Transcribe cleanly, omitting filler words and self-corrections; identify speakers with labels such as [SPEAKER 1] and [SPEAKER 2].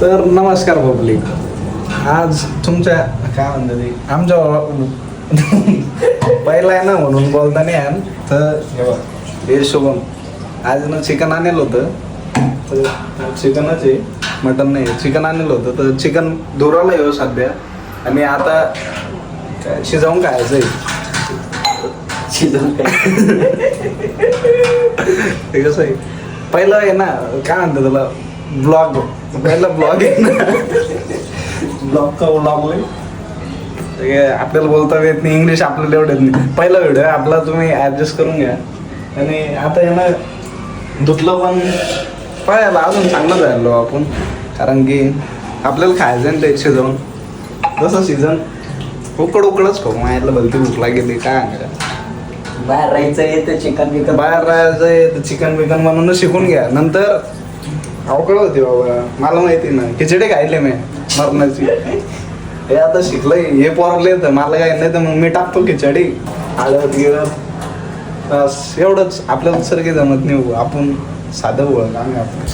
[SPEAKER 1] तर नमस्कार पब्लिक. आज तुमच्या काय म्हणतात ते आमच्या पहिला आहे ना म्हणून बोलता नाही यार. तर हे शुभम आज ना चिकन आणलं होतं. तर चिकनच आहे, मटन नाही. चिकन आणलं होतं तर चिकन धुराला येऊ सध्या. आणि आता काय शिजवून खायचं आहे.
[SPEAKER 2] शिजवून
[SPEAKER 1] ते कसं आहे पहिलं आहे ना काय म्हणतात त्याला ब्लॉग. पहिला ब्लॉग आहे ना ब्लॉगचा ब्लॉग आपल्याला बोलता येत नाही इंग्लिश आपल्याला एवढं येत नाही. पहिला व्हिडिओ आपला तुम्ही ॲडजस्ट करून घ्या. आणि आता आहे ना धुतलं पण पाहायला अजून चांगलं झालो आपण. कारण की आपल्याला खायचं आहे ते शिजवून. जसं सीझन उकडच खाऊ मायाला भलती भूक लागेली काय
[SPEAKER 2] बाहेर राहायचं येतं चिकन बिकन
[SPEAKER 1] बाहेर राहायचं चिकन बिकन म्हणून शिकून घ्या. नंतर अवघड होती बाबा. मला माहिती ना खिचडी खायले मी मरणाची. हे आता शिकलंय हे पोरले तर मला काय नाही तर मग मी टाकतो खिचडी हळद गिळत बस एवढंच. आपल्याला दुसरं काही जमत नाही. आपण साधं ओळख आम्ही आपण